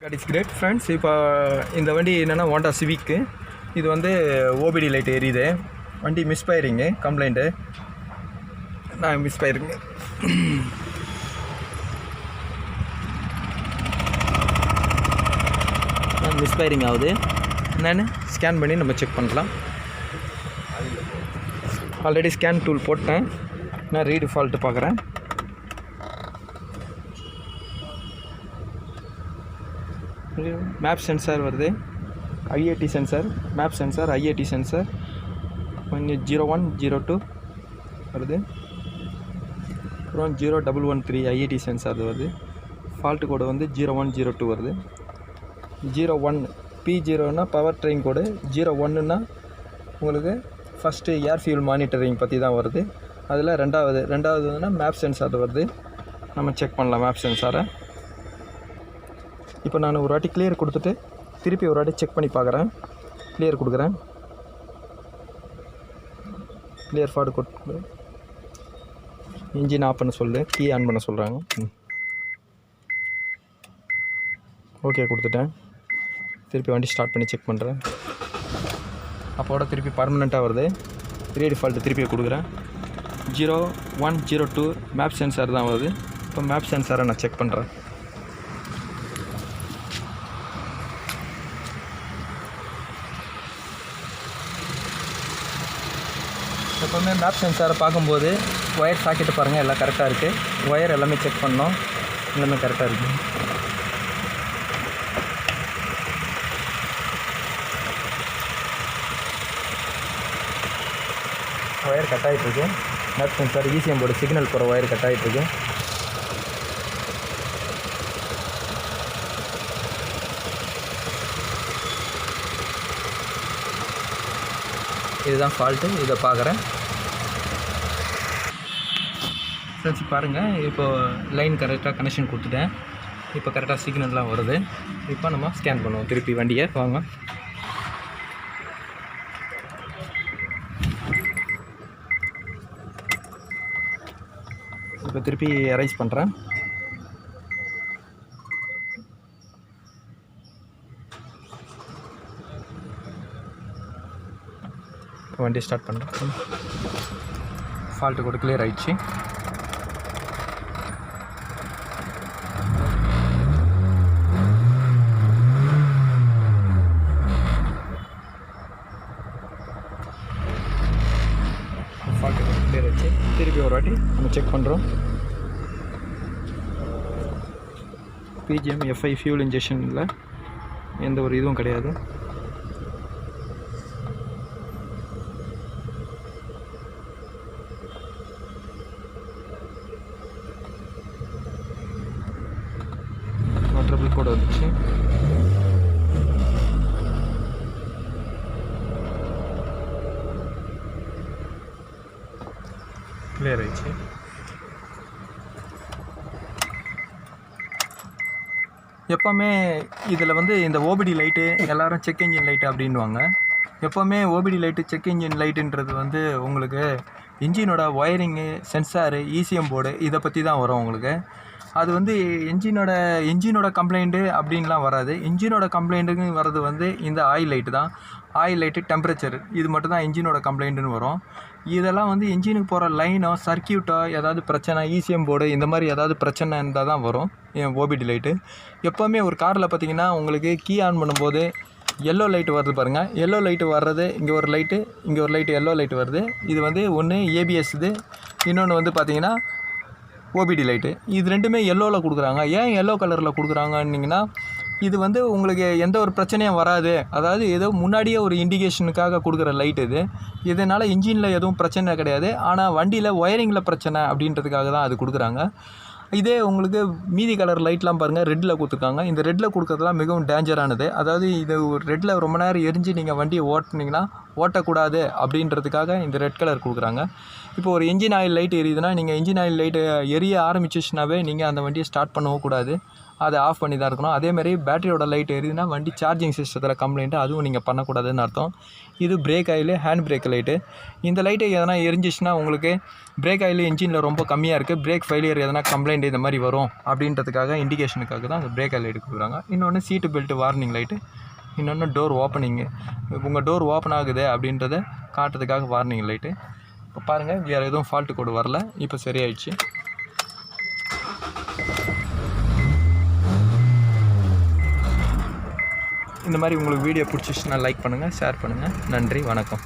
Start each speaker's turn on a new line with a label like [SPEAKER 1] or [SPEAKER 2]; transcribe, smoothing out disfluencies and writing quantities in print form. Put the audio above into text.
[SPEAKER 1] That is great friends. இப்போ இந்த வண்டி என்னென்னா ஹோண்டா சிவிக்கு இது வந்து ஓபிடி லைட் எரியுது. வண்டி மிஸ்ஃபயரிங்கு கம்ப்ளைண்ட்டு. நான் மிஸ்ஃபயரிங்கு மிஸ்ஃபயரிங் ஆகுது. என்னென்னு ஸ்கேன் பண்ணி நம்ம செக் பண்ணலாம். ஆல்ரெடி ஸ்கேன் டூல் போட்டேன். நான் ரீடு ஃபால்ட்டு பார்க்குறேன். மேப் சென்சார் வருது, IAT sensor, map sensor, IAT sensor கொஞ்சம் 01 02 வருது. அப்புறம் 0113 ஐஏடி சென்சார் வருது. ஃபால்ட்டு கோடு வந்து 01 02 வருது. 01 P0னா பவர் ட்ரெயின் கோடு, 01னா உங்களுக்கு ஃபஸ்ட்டு ஏர் ஃபியூல் மானிட்டரிங் பற்றி தான் வருது. அதில் ரெண்டாவதுனா மேப் சென்சார் வருது. நம்ம செக் பண்ணலாம் மேப் சென்சாரை. இப்போ நான் ஒரு வாட்டி கிளியர் கொடுத்துட்டு திருப்பி ஒரு வாட்டி செக் பண்ணி பார்க்குறேன். கிளியர் கொடுக்குறேன். கிளியர் ஃபார்டு கொடுத்து இன்ஜின் ஆஃப் பண்ண சொல்லுது, கீ ஆன் பண்ண சொல்கிறாங்க. ஓகே கொடுத்துட்டேன். திருப்பி வண்டி ஸ்டார்ட் பண்ணி செக் பண்ணுறேன். அப்போட திருப்பி பர்மனெண்ட்டாக வருது. ரீடிஃபால்ட்டு திருப்பி கொடுக்குறேன். 01 02 மேப் சென்சார் தான் வருது. இப்போ மேப் சென்சாரை நான் செக் பண்ணுறேன். எப்போவுமே மேப் சென்சாரை பார்க்கும்போது ஒயர் சாக்கெட்டு பாருங்கள், எல்லாம் கரெக்டாக இருக்குது. ஒயர் எல்லாமே செக் பண்ணோம், எல்லாமே கரெக்டாக இருக்குது. ஒயர் கட் ஆகிட்டுருக்கு. Map sensor ECM board signal போகிற ஒயர் கட் ஆகிட்டுருக்கு. இதுதான் ஃபால்ட்டு. இதை பார்க்குறேன் ஃப்ரெண்ட்ஸ். பாருங்கள், இப்போது லைன் கரெக்டாக கனெக்ஷன் கொடுத்துட்டேன். இப்போ கரெக்டாக சிக்னல்லாம் வருது. இப்போ நம்ம ஸ்கேன் பண்ணுவோம் திருப்பி வண்டியை. வாங்க. இப்போ திருப்பி ரைஸ் பண்ணுறேன். வண்டி ஸ்டார்ட் பண்ணுறேன். ஃபால்ட்டு கூட கிளியர் ஆகிடுச்சு. ஃபால்ட்டு கூட கிளியர் ஆகிடுச்சு. திருப்பி ஒரு வாட்டி நம்ம செக் பண்ணுறோம். PGM FI ஃபியூல் இன்ஜெக்ஷனில் எந்த ஒரு இதுவும் கிடையாது. ட்ரபிள் கோட் வந்துச்சு. கிளியர் ஆயிடுச்சு. எப்போவுமே இதில் வந்து இந்த ஓபிடி லைட்டு எல்லோரும் செக் இன்ஜின் லைட்டு அப்படின்வாங்க. எப்போவுமே ஓபிடி லைட்டு செக் இன்ஜின் லைட்டுன்றது வந்து உங்களுக்கு இன்ஜினோட ஒயரிங்கு, சென்சாரு, ECM போர்டு இதை பற்றி தான் வரும் உங்களுக்கு. அது வந்து இன்ஜினோட கம்ப்ளைண்ட்டு அப்படின்லாம் வராது. இன்ஜினோட கம்ப்ளைண்ட்டுன்னு வர்றது வந்து இந்த ஆயில் லைட்டு தான். ஆயில் லைட்டு, டெம்பரேச்சர், இது மட்டும் தான் இன்ஜினோட கம்ப்ளைண்ட்டுன்னு வரும். இதெல்லாம் வந்து இன்ஜினுக்கு போகிற லைனோ, சர்க்கியூட்டோ ஏதாவது பிரச்சனை, ECM போர்டு இந்த மாதிரி ஏதாவது பிரச்சனை இருந்தால் தான் வரும் ஓபிடி லைட்டு. எப்போவுமே ஒரு காரில் பார்த்திங்கன்னா உங்களுக்கு கீ ஆன் பண்ணும்போது எல்லோ லைட்டு வருது பாருங்கள். எல்லோ லைட்டு வர்றது இங்கே ஒரு லைட்டு, இங்கே ஒரு லைட்டு, எல்லோ லைட்டு வருது. இது வந்து ஒன்று ABS, இது இன்னொன்று வந்து பார்த்திங்கன்னா ஓபிடி லைட்டு. இது ரெண்டுமே எல்லோவில் கொடுக்குறாங்க. ஏன் எல்லோ கலரில் கொடுக்குறாங்கன்னிங்கன்னா இது வந்து உங்களுக்கு எந்த ஒரு பிரச்சனையும் வராது. அதாவது ஏதோ முன்னாடியே ஒரு இண்டிகேஷனுக்காக கொடுக்குற லைட் இது. இதனால் இன்ஜினில் எதுவும் பிரச்சனை கிடையாது. ஆனால் வண்டியில் ஒயரிங்கில் பிரச்சனை அப்படின்றதுக்காக தான் அது கொடுக்குறாங்க. இதே உங்களுக்கு மீதி கலர் லைட்லாம் பாருங்கள், ரெட்டில் கொடுத்துருக்காங்க. இந்த ரெட்டில் கொடுக்குறதுலாம் மிகவும் டேஞ்சரானது. அதாவது இது ஒரு ரெட்டில் ரொம்ப நேரம் எரிஞ்சு நீங்கள் வண்டியை ஓட்டினீங்கன்னா ஓட்டக்கூடாது அப்படின்றதுக்காக இந்த ரெட் கலர் கொடுக்குறாங்க. இப்போ ஒரு இன்ஜின் ஆயில் லைட் எரியுதுன்னா நீங்கள் இன்ஜின் ஆயில் லைட்டு எரிய ஆரம்பிச்சிச்சுனாவே நீங்கள் அந்த வண்டியை ஸ்டார்ட் பண்ணவும் கூடாது. அதை ஆஃப் பண்ணி தான் இருக்கணும். அதேமாதிரி பேட்டரியோட லைட் எரியுதுன்னா வண்டி சார்ஜிங் சிஸ்டத்தில் கம்ப்ளைண்ட்டு, அதுவும் நீங்கள் பண்ணக்கூடாதுன்னு அர்த்தம். இது break oil, hand brake light. இந்த லைட்டு எதனா எரிஞ்சிச்சுன்னா உங்களுக்கு பிரேக் ஆயில் இன்ஜினில் ரொம்ப கம்மியாக இருக்குது, பிரேக் ஃபெயிலியர் எதனா கம்ப்ளைண்ட் இந்த மாதிரி வரும் அப்படின்றதுக்காக இண்டிகேஷனுக்காக தான் அந்த பிரேக் ஆயில் லைட்டு கொடுக்குறாங்க. இன்னொன்று சீட்டு பெல்ட் வார்னிங் லைட்டு, இன்னொன்று டோர் ஓப்பனிங்கு, உங்கள் டோர் ஓப்பன் ஆகுது அப்படின்றத காட்டுறதுக்காக வார்னிங் லைட்டு. இப்போ பாருங்கள், வேறு எதுவும் ஃபால்ட்டு கோடு வரல, இப்போ சரியாயிடுச்சு. இந்த மாதிரி உங்களுக்கு வீடியோ பிடிச்சிச்சுன்னா லைக் பண்ணுங்கள், ஷேர் பண்ணுங்கள். நன்றி, வணக்கம்.